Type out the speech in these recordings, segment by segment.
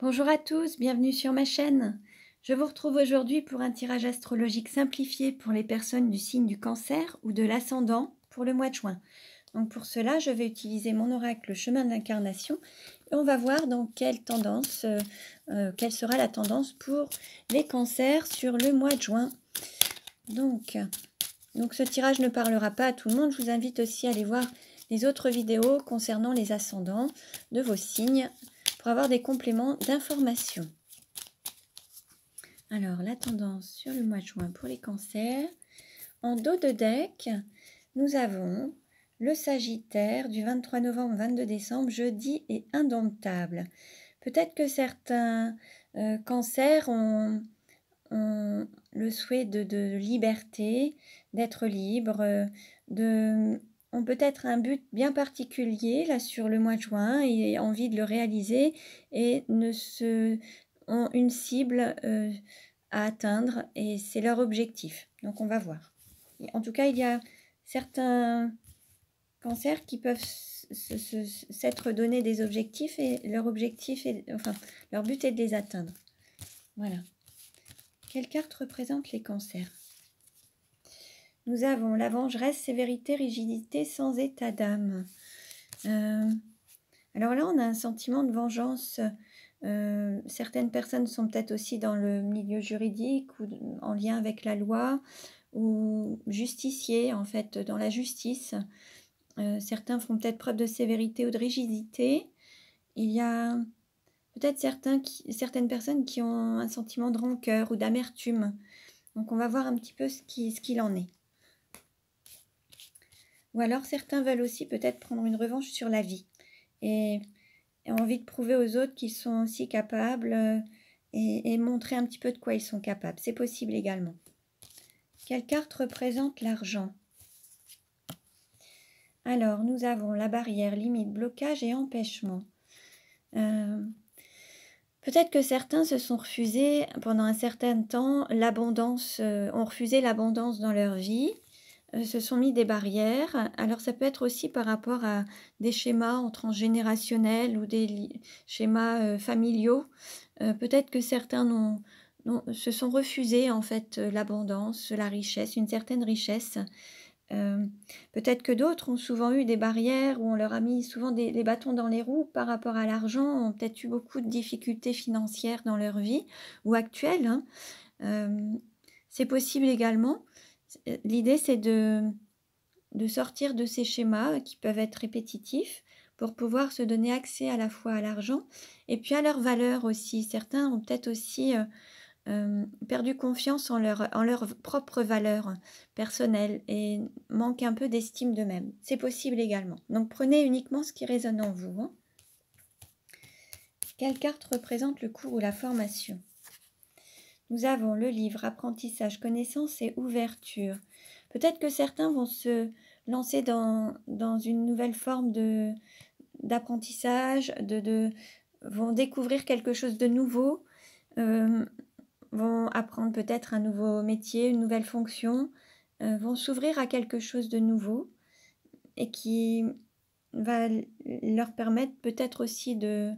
Bonjour à tous, bienvenue sur ma chaîne. Je vous retrouve aujourd'hui pour un tirage astrologique simplifié pour les personnes du signe du Cancer ou de l'ascendant pour le mois de juin. Donc pour cela, je vais utiliser mon oracle chemin de l'incarnation et on va voir dans quelle tendance, quelle sera la tendance pour les cancers sur le mois de juin. Donc ce tirage ne parlera pas à tout le monde. Je vous invite aussi à aller voir les autres vidéos concernant les ascendants de vos signes pour avoir des compléments d'information. Alors, la tendance sur le mois de juin pour les cancers. En dos de deck, nous avons le Sagittaire du 23 novembre au 22 décembre, jeudi et indomptable. Peut-être que certains cancers ont le souhait de liberté, d'être libre, ont peut-être un but bien particulier là sur le mois de juin et envie de le réaliser et ont une cible à atteindre et c'est leur objectif. Donc on va voir. Et en tout cas, il y a certains cancers qui peuvent s'être donné des objectifs et leur objectif est, leur but est de les atteindre. Voilà. Quelle carte représente les cancers? Nous avons la vengeresse, sévérité, rigidité, sans état d'âme. Alors là, on a un sentiment de vengeance. Certaines personnes sont peut-être aussi dans le milieu juridique ou en lien avec la loi ou justiciers, en fait, dans la justice. Certains font peut-être preuve de sévérité ou de rigidité. Il y a peut-être certaines personnes qui ont un sentiment de rancœur ou d'amertume. Donc on va voir un petit peu ce qu'il en est. Ou alors certains veulent aussi peut-être prendre une revanche sur la vie et ont envie de prouver aux autres qu'ils sont aussi capables et montrer un petit peu de quoi ils sont capables. C'est possible également. Quelle carte représente l'argent? Alors, nous avons la barrière, limite, blocage et empêchement. Peut-être que certains se sont refusés pendant un certain temps l'abondance, ont refusé l'abondance dans leur vie, se sont mis des barrières. Alors ça peut être aussi par rapport à des schémas transgénérationnels ou des schémas familiaux. Peut-être que certains se sont refusés en fait l'abondance, la richesse, une certaine richesse. Peut-être que d'autres ont souvent eu des barrières où on leur a mis souvent des bâtons dans les roues par rapport à l'argent, ont peut-être eu beaucoup de difficultés financières dans leur vie ou actuelles. C'est possible également. L'idée, c'est de sortir de ces schémas qui peuvent être répétitifs pour pouvoir se donner accès à la fois à l'argent et puis à leur valeur aussi. Certains ont peut-être aussi perdu confiance en leur propre valeur personnelle et manquent un peu d'estime d'eux-mêmes. C'est possible également. Donc prenez uniquement ce qui résonne en vous. Quelle carte représente le cours ou la formation? Nous avons le livre, apprentissage, connaissance et ouverture. Peut-être que certains vont se lancer dans une nouvelle forme d'apprentissage, vont découvrir quelque chose de nouveau, vont apprendre peut-être un nouveau métier, une nouvelle fonction, vont s'ouvrir à quelque chose de nouveau et qui va leur permettre peut-être aussi de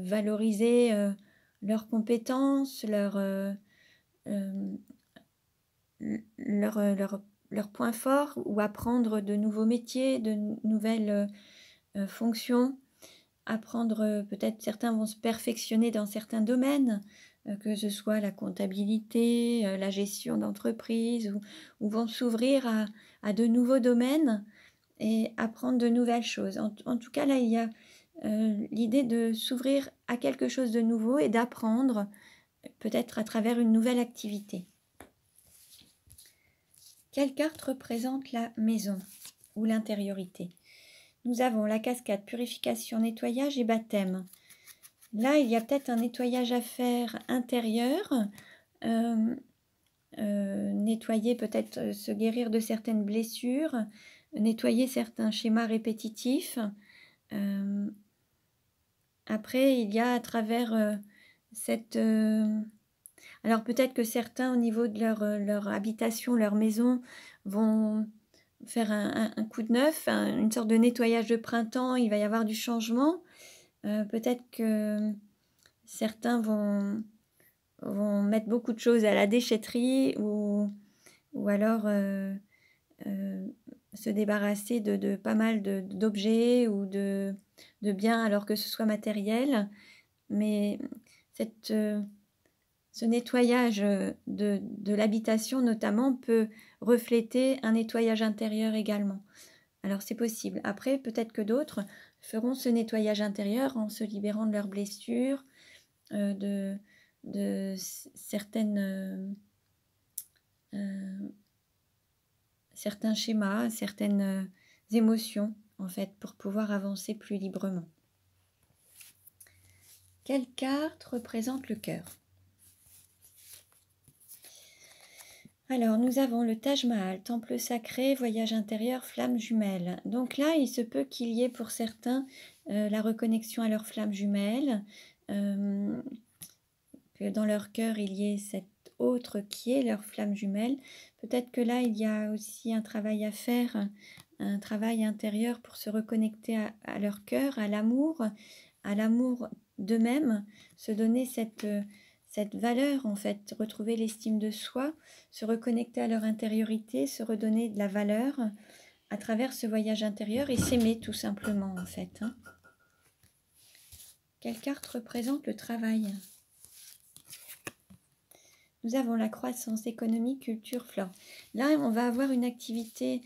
valoriser leurs compétences, leurs points forts ou apprendre de nouveaux métiers, de nouvelles fonctions. Apprendre, peut-être certains vont se perfectionner dans certains domaines, que ce soit la comptabilité, la gestion d'entreprise, ou vont s'ouvrir à de nouveaux domaines et apprendre de nouvelles choses. En tout cas, là, il y a l'idée de s'ouvrir à quelque chose de nouveau et d'apprendre, peut-être à travers une nouvelle activité. Quelle carte représente la maison ou l'intériorité? Nous avons la cascade, purification, nettoyage et baptême. Là, il y a peut-être un nettoyage à faire intérieur, nettoyer, peut-être se guérir de certaines blessures, nettoyer certains schémas répétitifs. Après, il y a à travers cette... alors peut-être que certains, au niveau de leur habitation, leur maison, vont faire un coup de neuf, une sorte de nettoyage de printemps, il va y avoir du changement. Peut-être que certains vont mettre beaucoup de choses à la déchetterie ou alors se débarrasser de pas mal d'objets ou de biens alors que ce soit matériel. Mais ce nettoyage de l'habitation notamment peut refléter un nettoyage intérieur également. Alors c'est possible. Après, peut-être que d'autres feront ce nettoyage intérieur en se libérant de leurs blessures, de certaines, certains schémas, certaines émotions, en fait, pour pouvoir avancer plus librement. Quelle carte représente le cœur? Alors, nous avons le Taj Mahal, temple sacré, voyage intérieur, flamme jumelle. Donc là, il se peut qu'il y ait pour certains la reconnexion à leur flamme jumelle, que dans leur cœur, il y ait cette autre qui est leur flamme jumelle. Peut-être que là, il y a aussi un travail à faire, un travail intérieur pour se reconnecter à leur cœur, à l'amour d'eux-mêmes, se donner cette valeur, en fait, retrouver l'estime de soi, se reconnecter à leur intériorité, se redonner de la valeur à travers ce voyage intérieur et s'aimer tout simplement, en fait. Hein. Quelle carte représente le travail? Nous avons la croissance économique, culture, flore. Là, on va avoir une activité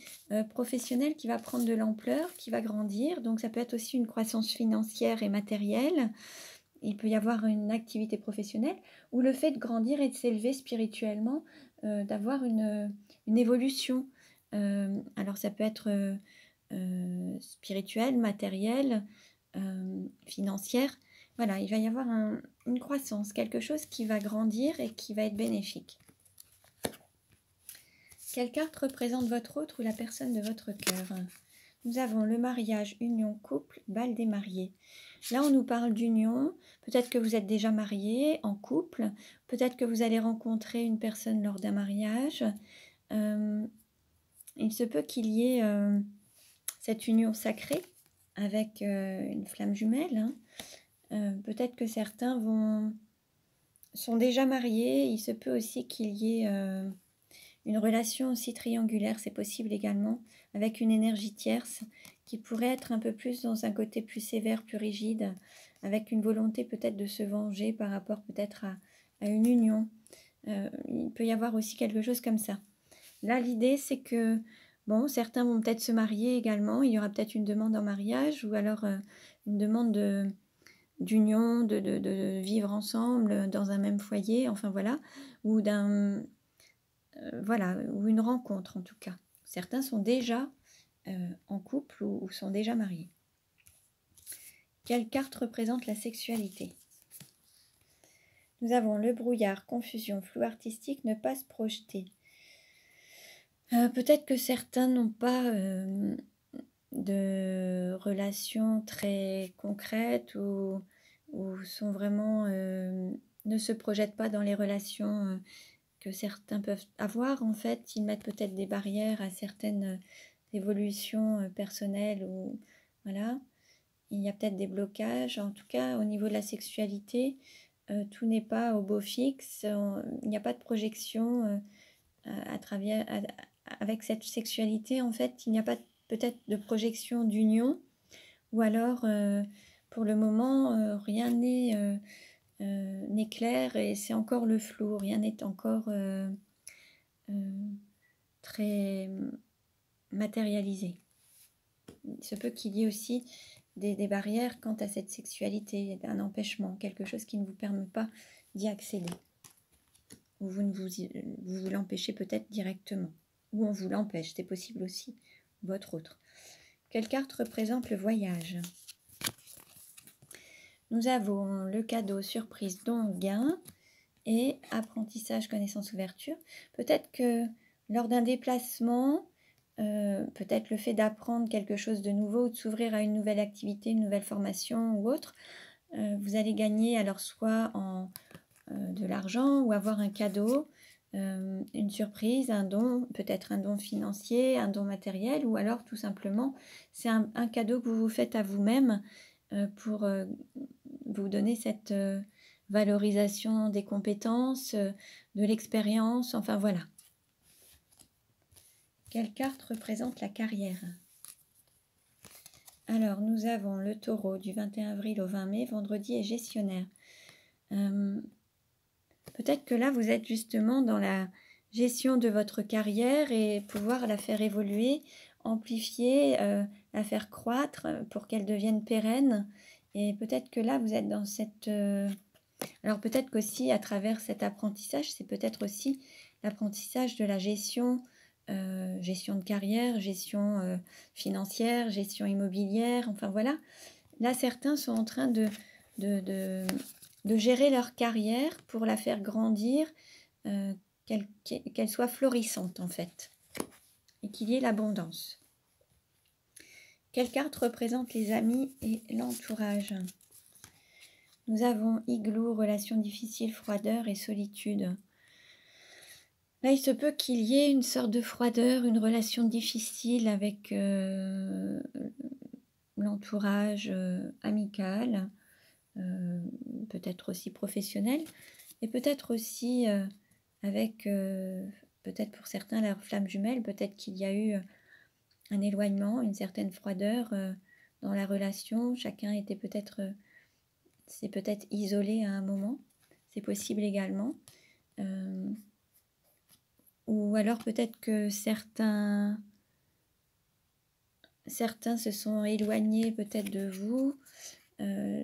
professionnelle qui va prendre de l'ampleur, qui va grandir. Donc, ça peut être aussi une croissance financière et matérielle. Il peut y avoir une activité professionnelle ou le fait de grandir et de s'élever spirituellement, d'avoir une évolution. Alors, ça peut être spirituelle, matérielle, financière. Voilà, il va y avoir une croissance, quelque chose qui va grandir et qui va être bénéfique. Quelle carte représente votre autre ou la personne de votre cœur? Nous avons le mariage, union, couple, bal des mariés. Là, on nous parle d'union. Peut-être que vous êtes déjà marié, en couple. Peut-être que vous allez rencontrer une personne lors d'un mariage. Il se peut qu'il y ait cette union sacrée avec une flamme jumelle. Hein. Peut-être que certains sont déjà mariés. Il se peut aussi qu'il y ait une relation aussi triangulaire, c'est possible également, avec une énergie tierce qui pourrait être un peu plus dans un côté plus sévère, plus rigide, avec une volonté peut-être de se venger par rapport peut-être à une union. Il peut y avoir aussi quelque chose comme ça. Là, l'idée, c'est que, bon, certains vont peut-être se marier également. Il y aura peut-être une demande en mariage ou alors une demande d'union, de vivre ensemble dans un même foyer, enfin voilà, ou voilà, ou une rencontre en tout cas. Certains sont déjà en couple ou sont déjà mariés. Quelle carte représente la sexualité? Nous avons le brouillard, confusion, flou artistique, ne pas se projeter. Peut-être que certains n'ont pas de relations très concrètes ou sont vraiment ne se projettent pas dans les relations que certains peuvent avoir. En fait, ils mettent peut-être des barrières à certaines évolutions personnelles ou voilà. Il y a peut-être des blocages. En tout cas, au niveau de la sexualité, tout n'est pas au beau fixe. Il n'y a pas de projection à travers avec cette sexualité. En fait, il n'y a pas peut-être de projection d'union ou alors pour le moment rien n'est clair et c'est encore le flou, rien n'est encore très matérialisé. Il se peut qu'il y ait aussi des barrières quant à cette sexualité, un empêchement, quelque chose qui ne vous permet pas d'y accéder. Ou vous l'empêchez peut-être directement. Ou on vous l'empêche, c'est possible aussi, votre autre. Quelle carte représente le voyage? Nous avons le cadeau, surprise, don, gain et apprentissage, connaissance, ouverture. Peut-être que lors d'un déplacement, peut-être le fait d'apprendre quelque chose de nouveau ou de s'ouvrir à une nouvelle activité, une nouvelle formation ou autre, vous allez gagner alors soit de l'argent ou avoir un cadeau une surprise, un don, peut-être un don financier, un don matériel, ou alors tout simplement, c'est un cadeau que vous vous faites à vous-même pour vous donner cette valorisation des compétences, de l'expérience, enfin voilà. Quelle carte représente la carrière? Alors, nous avons le taureau du 21 avril au 20 mai, vendredi est gestionnaire. Peut-être que là, vous êtes justement dans la gestion de votre carrière et pouvoir la faire évoluer, amplifier, la faire croître pour qu'elle devienne pérenne. Et peut-être que là, vous êtes dans cette... Alors peut-être qu'aussi à travers cet apprentissage, c'est peut-être aussi l'apprentissage de la gestion, gestion de carrière, gestion financière, gestion immobilière, enfin voilà. Là, certains sont en train de gérer leur carrière pour la faire grandir, qu'elle soit florissante en fait, et qu'il y ait l'abondance. Quelle carte représente les amis et l'entourage? Nous avons igloo, relation difficile, froideur et solitude. Là, il se peut qu'il y ait une sorte de froideur, une relation difficile avec l'entourage amical, peut-être aussi professionnel, et peut-être aussi avec, peut-être pour certains, la flamme jumelle, peut-être qu'il y a eu un éloignement, une certaine froideur dans la relation. Chacun était peut-être, s'est peut-être isolé à un moment, c'est possible également. Ou alors peut-être que certains se sont éloignés peut-être de vous,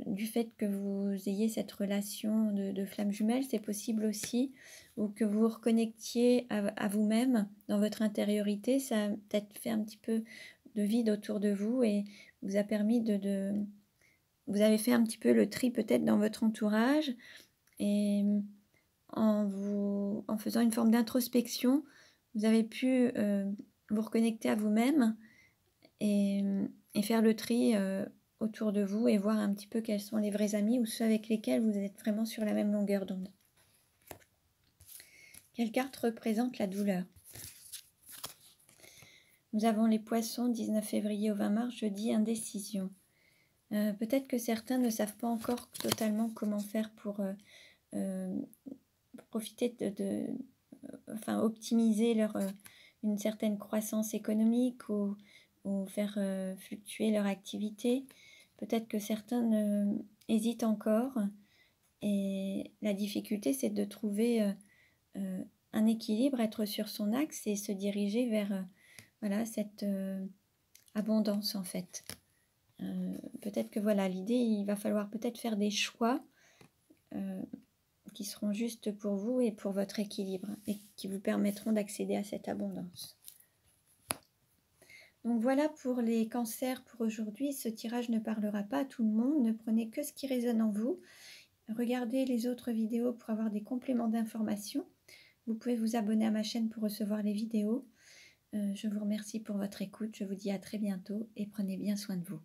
du fait que vous ayez cette relation de flamme jumelle, c'est possible aussi, ou que vous vous reconnectiez à vous-même dans votre intériorité. Ça a peut-être fait un petit peu de vide autour de vous et vous a permis vous avez fait un petit peu le tri peut-être dans votre entourage, et en faisant une forme d'introspection, vous avez pu vous reconnecter à vous-même et faire le tri autour de vous et voir un petit peu quels sont les vrais amis ou ceux avec lesquels vous êtes vraiment sur la même longueur d'onde. Quelle carte représente la douleur? Nous avons les poissons, 19 février au 20 mars, jeudi, indécision. Peut-être que certains ne savent pas encore totalement comment faire pour profiter enfin, optimiser une certaine croissance économique ou faire fluctuer leur activité. Peut-être que certains hésitent encore, et la difficulté, c'est de trouver un équilibre, être sur son axe et se diriger vers voilà, cette abondance en fait. Peut-être que voilà, l'idée, il va falloir peut-être faire des choix qui seront justes pour vous et pour votre équilibre et qui vous permettront d'accéder à cette abondance. Donc voilà pour les cancers pour aujourd'hui. Ce tirage ne parlera pas à tout le monde. Ne prenez que ce qui résonne en vous. Regardez les autres vidéos pour avoir des compléments d'informations. Vous pouvez vous abonner à ma chaîne pour recevoir les vidéos. Je vous remercie pour votre écoute. Je vous dis à très bientôt et prenez bien soin de vous.